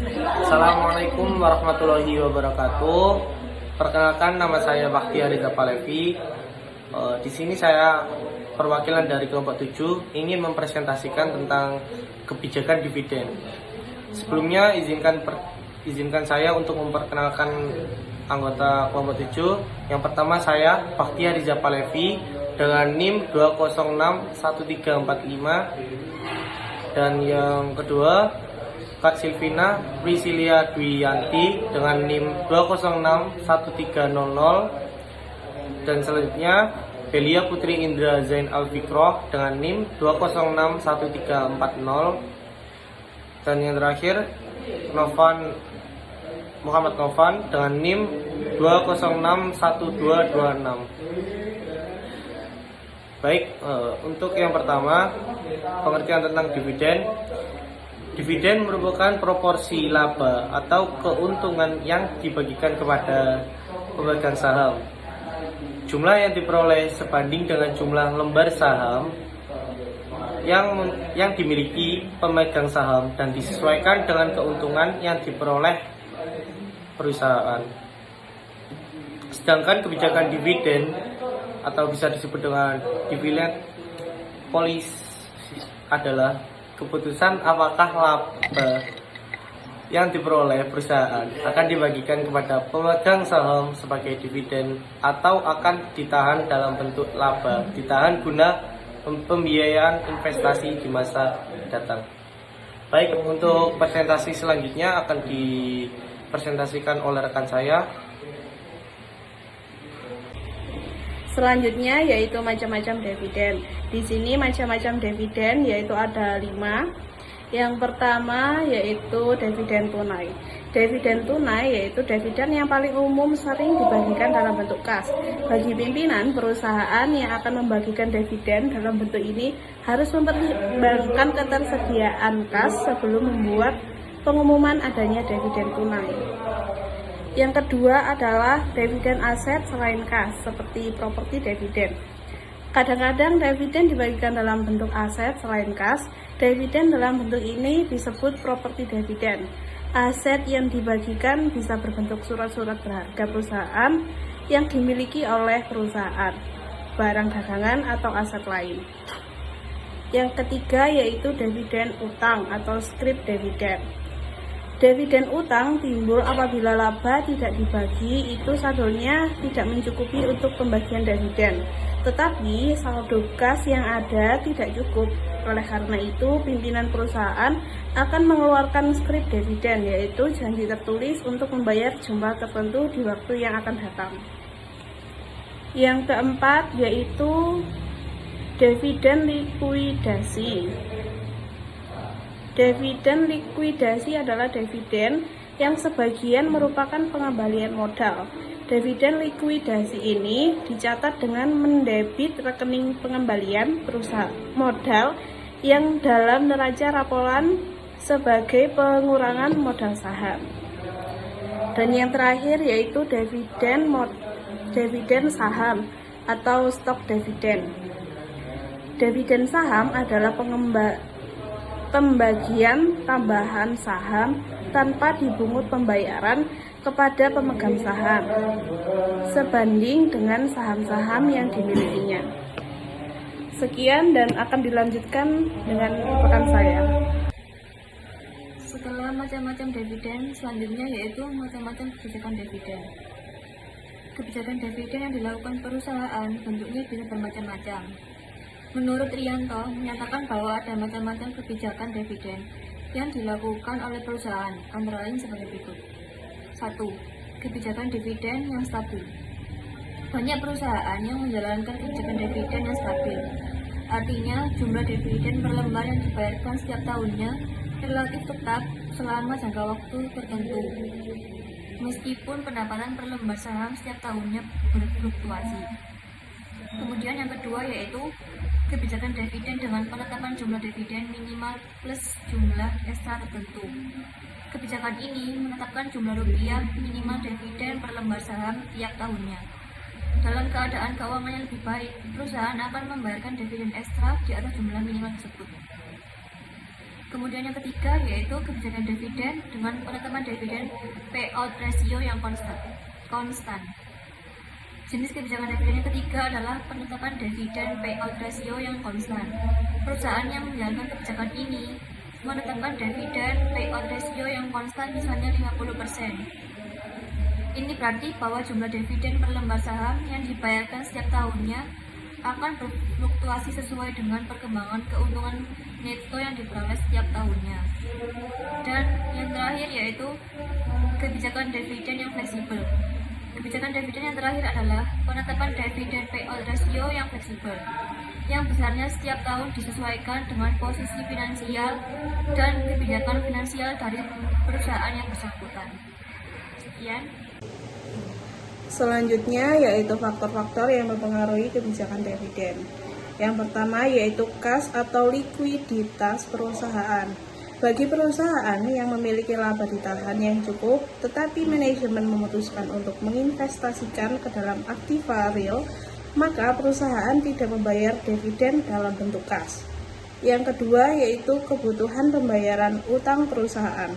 Assalamualaikum warahmatullahi wabarakatuh. Perkenalkan, nama saya Bakhtiar Riza Palevi. Di sini saya perwakilan dari kelompok 7 ingin mempresentasikan tentang kebijakan dividen. Sebelumnya izinkan saya untuk memperkenalkan anggota kelompok 7. Yang pertama, saya Bakhtiar Riza Palevi dengan NIM 2061345, dan yang kedua Kak Silvina Priscilia Dwiyanti dengan NIM 2061300, dan selanjutnya Belia Putri Indra Zain Alfikroh dengan NIM 2061340, dan yang terakhir Muhammad Novan dengan NIM 2061226. Baik, untuk yang pertama, pengertian tentang dividen. Dividen merupakan proporsi laba atau keuntungan yang dibagikan kepada pemegang saham. Jumlah yang diperoleh sebanding dengan jumlah lembar saham yang dimiliki pemegang saham dan disesuaikan dengan keuntungan yang diperoleh perusahaan. Sedangkan kebijakan dividen atau bisa disebut dengan dividend policy adalah keputusan apakah laba yang diperoleh perusahaan akan dibagikan kepada pemegang saham sebagai dividen atau akan ditahan dalam bentuk laba, ditahan guna pembiayaan investasi di masa datang. Baik, untuk presentasi selanjutnya akan dipresentasikan oleh rekan saya. Selanjutnya yaitu macam-macam dividen. Di sini macam-macam dividen yaitu ada 5. Yang pertama yaitu dividen tunai. Dividen tunai yaitu dividen yang paling umum sering dibagikan dalam bentuk kas. Bagi pimpinan perusahaan yang akan membagikan dividen dalam bentuk ini harus mempertimbangkan ketersediaan kas sebelum membuat pengumuman adanya dividen tunai. Yang kedua adalah dividen aset selain kas, seperti properti dividen. Kadang-kadang dividen dibagikan dalam bentuk aset selain kas. Dividen dalam bentuk ini disebut properti dividen. Aset yang dibagikan bisa berbentuk surat-surat berharga perusahaan yang dimiliki oleh perusahaan, barang dagangan atau aset lain. Yang ketiga yaitu dividen utang atau scrip dividen. Dividen utang timbul apabila laba tidak dibagi, itu saldonya tidak mencukupi untuk pembagian dividen, tetapi saldo kas yang ada tidak cukup. Oleh karena itu, pimpinan perusahaan akan mengeluarkan skrip dividen, yaitu janji tertulis untuk membayar jumlah tertentu di waktu yang akan datang. Yang keempat yaitu dividen likuidasi. Dividen likuidasi adalah dividen yang sebagian merupakan pengembalian modal. Dividen likuidasi ini dicatat dengan mendebit rekening pengembalian perusahaan modal yang dalam neraca laporan sebagai pengurangan modal saham. Dan yang terakhir yaitu dividen saham atau stock dividen. Dividen saham adalah pembagian tambahan saham tanpa dibungut pembayaran kepada pemegang saham sebanding dengan saham-saham yang dimilikinya. Sekian dan akan dilanjutkan dengan rekan saya. Setelah macam-macam dividen, selanjutnya yaitu macam-macam kebijakan dividen. Kebijakan dividen yang dilakukan perusahaan bentuknya bisa bermacam-macam. Menurut Rianto, menyatakan bahwa ada macam-macam kebijakan dividen yang dilakukan oleh perusahaan, antara lain sebagai berikut. 1. Kebijakan dividen yang stabil. Banyak perusahaan yang menjalankan kebijakan dividen yang stabil. Artinya, jumlah dividen per lembar yang dibayarkan setiap tahunnya relatif tetap selama jangka waktu tertentu, meskipun pendapatan per lembar saham setiap tahunnya berfluktuasi. Kemudian yang kedua yaitu kebijakan dividen dengan penetapan jumlah dividen minimal plus jumlah ekstra tertentu. Kebijakan ini menetapkan jumlah rupiah minimal dividen per lembar saham tiap tahunnya. Dalam keadaan keuangan yang lebih baik, perusahaan akan membayarkan dividen ekstra di atas jumlah minimal tersebut. Kemudian yang ketiga yaitu kebijakan dividen dengan penetapan dividen payout ratio yang konstan. Jenis kebijakan dividen yang ketiga adalah penetapan dividen payout ratio yang konstan. Perusahaan yang menjalankan kebijakan ini menetapkan dividen payout ratio yang konstan misalnya 50%. Ini berarti bahwa jumlah dividen per lembar saham yang dibayarkan setiap tahunnya akan berfluktuasi sesuai dengan perkembangan keuntungan neto yang diperoleh setiap tahunnya. Dan yang terakhir yaitu kebijakan dividen yang fleksibel. Kebijakan dividen yang terakhir adalah penetapan dividen payout ratio yang fleksibel, yang besarnya setiap tahun disesuaikan dengan posisi finansial dan kebijakan finansial dari perusahaan yang bersangkutan. Sekian. Selanjutnya yaitu faktor-faktor yang mempengaruhi kebijakan dividen. Yang pertama yaitu kas atau likuiditas perusahaan. Bagi perusahaan yang memiliki laba ditahan yang cukup, tetapi manajemen memutuskan untuk menginvestasikan ke dalam aktiva real, maka perusahaan tidak membayar dividen dalam bentuk kas. Yang kedua yaitu kebutuhan pembayaran utang perusahaan.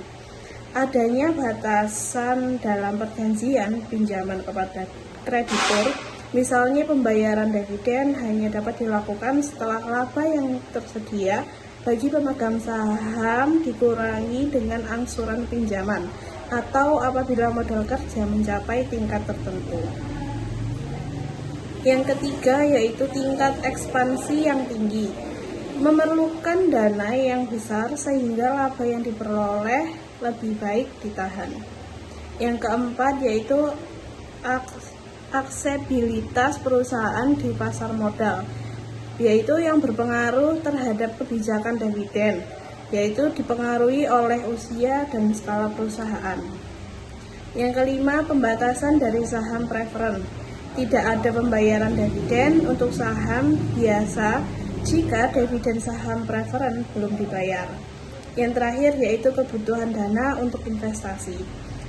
Adanya batasan dalam perjanjian pinjaman kepada kreditur, misalnya pembayaran dividen hanya dapat dilakukan setelah laba yang tersedia bagi pemegang saham dikurangi dengan angsuran pinjaman atau apabila modal kerja mencapai tingkat tertentu. Yang ketiga yaitu tingkat ekspansi yang tinggi, memerlukan dana yang besar sehingga laba yang diperoleh lebih baik ditahan. Yang keempat yaitu aksesibilitas perusahaan di pasar modal, yaitu yang berpengaruh terhadap kebijakan dividen, yaitu dipengaruhi oleh usia dan skala perusahaan. Yang kelima, pembatasan dari saham preferen. Tidak ada pembayaran dividen untuk saham biasa jika dividen saham preferen belum dibayar. Yang terakhir yaitu kebutuhan dana untuk investasi.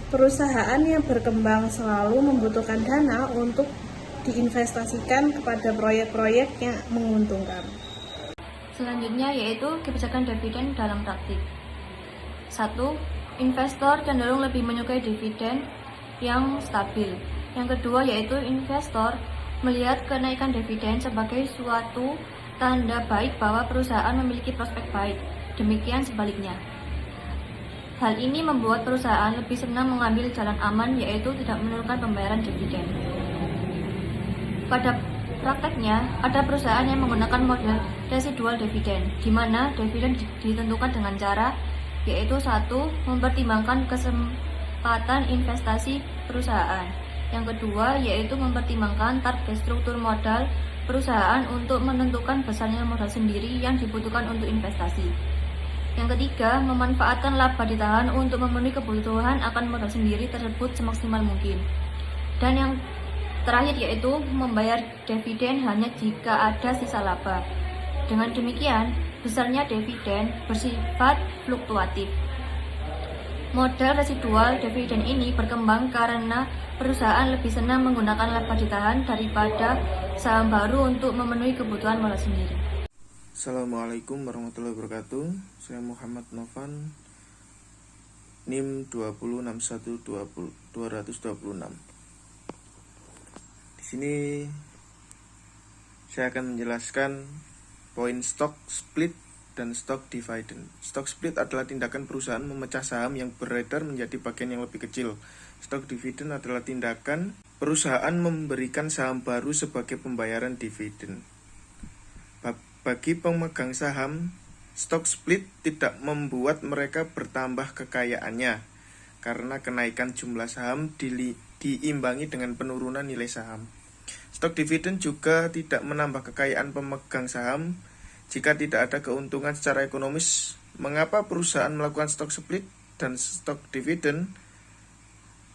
Perusahaan yang berkembang selalu membutuhkan dana untuk diinvestasikan kepada proyek-proyek yang menguntungkan. Selanjutnya yaitu kebijakan dividen dalam praktik. 1. Investor cenderung lebih menyukai dividen yang stabil. Yang kedua yaitu investor melihat kenaikan dividen sebagai suatu tanda baik bahwa perusahaan memiliki prospek baik. Demikian sebaliknya. Hal ini membuat perusahaan lebih senang mengambil jalan aman, yaitu tidak menurunkan pembayaran dividen. Pada prakteknya, ada perusahaan yang menggunakan model residual dividen, di mana dividen ditentukan dengan cara, yaitu 1. Mempertimbangkan kesempatan investasi perusahaan. Yang kedua, yaitu mempertimbangkan target struktur modal perusahaan untuk menentukan besarnya modal sendiri yang dibutuhkan untuk investasi. Yang ketiga, memanfaatkan laba ditahan untuk memenuhi kebutuhan akan modal sendiri tersebut semaksimal mungkin. Dan yang terakhir yaitu membayar dividen hanya jika ada sisa laba. Dengan demikian, besarnya dividen bersifat fluktuatif. Model residual dividen ini berkembang karena perusahaan lebih senang menggunakan laba ditahan daripada saham baru untuk memenuhi kebutuhan modal sendiri. Assalamualaikum warahmatullahi wabarakatuh. Saya Muhammad Novan, NIM 2061226. Di sini saya akan menjelaskan poin stock split dan stock dividend. Stock split adalah tindakan perusahaan memecah saham yang beredar menjadi bagian yang lebih kecil. Stock dividend adalah tindakan perusahaan memberikan saham baru sebagai pembayaran dividen. Bagi pemegang saham, stock split tidak membuat mereka bertambah kekayaannya karena kenaikan jumlah saham diimbangi dengan penurunan nilai saham. Stock dividend juga tidak menambah kekayaan pemegang saham jika tidak ada keuntungan secara ekonomis. Mengapa perusahaan melakukan stock split dan stock dividend?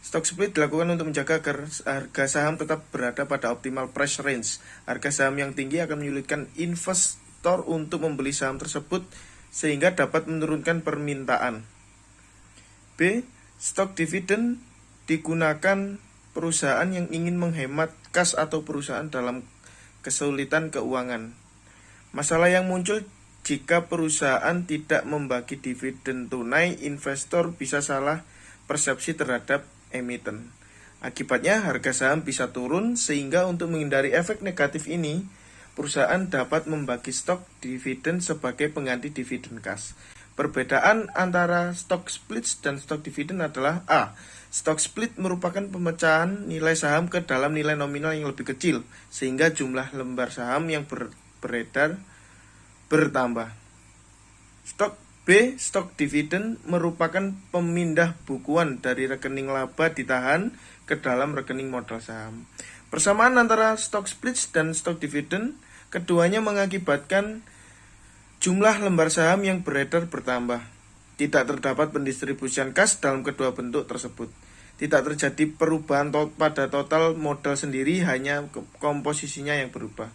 Stock split dilakukan untuk menjaga agar harga saham tetap berada pada optimal price range. Harga saham yang tinggi akan menyulitkan investor untuk membeli saham tersebut sehingga dapat menurunkan permintaan. B. Stock dividend digunakan perusahaan yang ingin menghemat kas atau perusahaan dalam kesulitan keuangan. Masalah yang muncul jika perusahaan tidak membagi dividen tunai, investor bisa salah persepsi terhadap emiten. Akibatnya harga saham bisa turun, sehingga untuk menghindari efek negatif ini, perusahaan dapat membagi stok dividen sebagai pengganti dividen kas. Perbedaan antara stock split dan stock dividen adalah A. Stock split merupakan pemecahan nilai saham ke dalam nilai nominal yang lebih kecil, sehingga jumlah lembar saham yang beredar bertambah. Stock dividen merupakan pemindah bukuan dari rekening laba ditahan ke dalam rekening modal saham. Persamaan antara stock split dan stock dividen, keduanya mengakibatkan jumlah lembar saham yang beredar bertambah. Tidak terdapat pendistribusian kas dalam kedua bentuk tersebut. Tidak terjadi perubahan pada total modal sendiri, hanya komposisinya yang berubah.